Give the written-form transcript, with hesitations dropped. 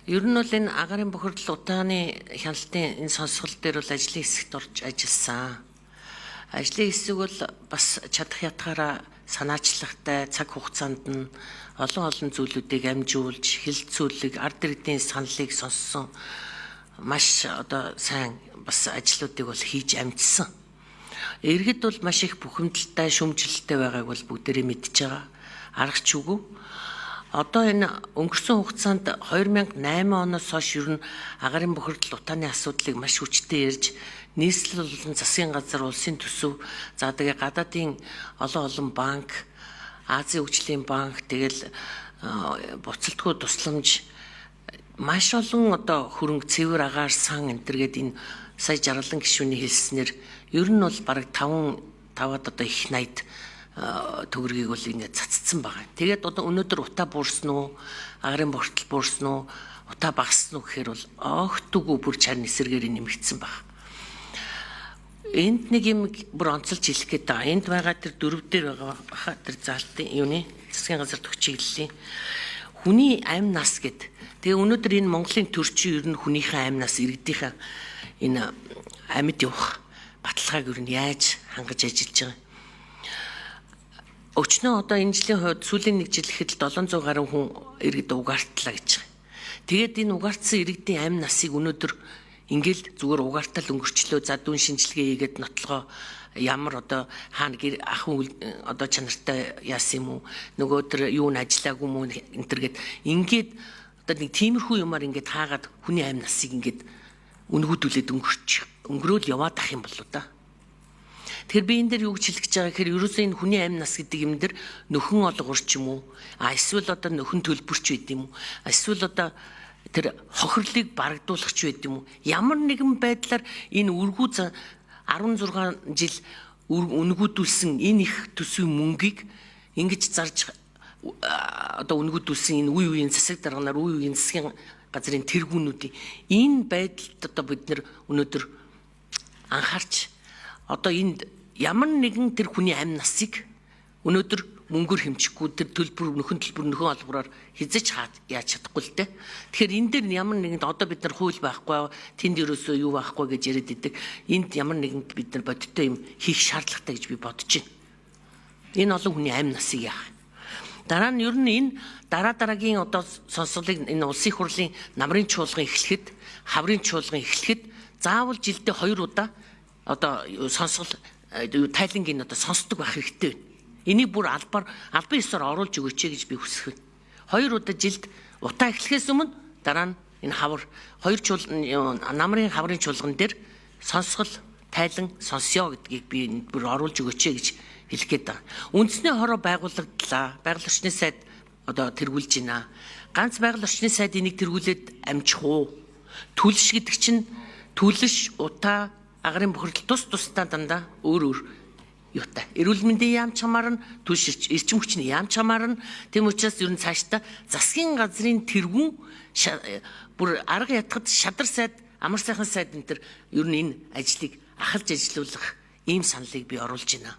Ер нь бол энэ агарын бохирдол утааны хяналтын энэ сонсгол дээр бол ажлын хэсэгт орж ажилласан. Ажлын хэсэг бол бас чадах ятгаараа санаачлагтай цаг хугацаанд нь олон зүйлүүдийг амжуулж, хилцүүлэг, ард иргэдийн саналыг сонссон маш сайн бас ажлуудыг бол хийж амжсан. Иргэд бол маш их бухимдалтай, шүмжлэлтэй байгааг бол бүгдээрээ мэдж байгаа. Аргач үгүй. Энэ өнгөрсөн хугацаанд 2008 оноос хойш ер нь агарын бохирдол утааны асуудлыг маш хүчтэй ярьж, нийслэл болон засгийн газар, улсын төсөв, за тэгээ гадаадын олон банк, Азийн хөгжлийн банк, тэгэл буцалтгүй тусламж маш олон хөрөнгө цэвэр агаар сан энтергээд энэ сая жаргалан гишүүний хэлснээр ер нь бол бараг 5-аад их 80 төгрөгийг бол ингээд цацсан байгаа. Тэгээд өнөөдөр утаа буурсан уу, агарын бохирдол буурсан уу, утаа багассан уу гэхээр бол огтгүй бүр чарны эсэргээр нэмэгдсэн байна. Энд нэг юм бүр онцолж хэлэх гээд байгаа. Энд байгаа тэр дөрөв дээр байгаа баха тэр заалтын юуны засгийн газар төгс чиглэлийн хүний амь нас гэд. Тэгээ өнөөдөр энэ Монголын төрчин ер нь хүнийхээ амь нас иргэдийнхээ энэ амьд явах баталгааг ер нь яаж хангаж ажиллаж байгаа. Өчнөө энэ жилийн хувьд сүүлийн нэг жил ихэд 700 гаруй хүн иргэд угаартлаа гэж байгаа. Тэгээд энэ угаартсан иргэдийн амь насыг өнөөдөр ингээл зүгээр угаартал өнгөрчлөө, за дүн шинжилгээ хийгээд нотлогоо ямар хаана ах чанартай яасан юм уу, нөгөө төр юу н ажиллаагүй юм уу энтергээд ингээд нэг тиймэрхүү юмар ингээд хаагаад хүний амь насыг ингээд үнгүүдүүлээд өнгөрөөл яваад ах юм болоо да. Тэгэхээр би энэ дээр юу гэж хэлэх гэж байгаа гэхээр ерөөсөө энэ хүний амь нас гэдэг юм дээр нөхөн олгорч юм уу? Эсвэл нөхөн төлбөрч байд юм уу? Эсвэл тэр хохирлыг барагдуулахч байд юм уу? Ямар нэгэн байдлаар энэ үргүү 16 жил үнгүүдүүлсэн энэ их төсвийн мөнгийг ингэж зарж үнгүүдүүлсэн энэ үеийн засаг дарганаар үеийн засгийн газрын тэргүүнүүдийн энэ байдалд бид нэр өнөөдөр анхаарч энд ямар нэгэн тэр хүний амь насыг өнөөдөр мөнгөөр хэмжихгүй тэр нөхөн олбороор хязгаарч яаж чадахгүй л дээ. Тэгэхээр энэ дээр ямар нэгэн бид нар хууль байхгүй, тэнд ерөөсөө юу байхгүй гэж яриад идэг. Энд ямар нэгэн бид нар бодиттой юм хийх шаардлагатай гэж би бодож байна. Энэ олон хүний амь насыг яах. Дараа нь ер нь энэ дараагийн сонсголыг энэ улсын хурлын намрын чуулган эхлэхэд, хаврын чуулган эхлэхэд заавал жилдээ 2 удаа сонсгол тайлангийн сонсдог байх хэрэгтэй байна. Энийг бүр албан ёсоор оруулж өгөөч гэж би хүсэх байна. 2 удаа жилд утаа эхлэхээс өмнө дараа нь энэ намрын хаврын чуулган дээр сонсгол тайлан сонсё гэдгийг би бүр оруулж өгөөч гэж хэлэх гээд байна. Үндэсний хороо байгууллагдлаа. Байгаль орчны сайд тэргүүлж байна. Ганц байгаль орчны сайд энийг тэргүүлээд амжих уу? Түлш гэдэг чинь түлш, утаа, агарын бохирдол тусдаа дандаа өөр юутай. Эрүүл мэндийн яам чамаар нь түлш эрчим хүчний яам чамаар нь тийм учраас ер нь цаашдаа засгийн газрын тэргүүн бүр арга ятгад шадар сайд, амар сайхан сайд энэ төр ер нь энэ ажлыг ахалж ажиллуулах ийм саналыг би оруулж байна.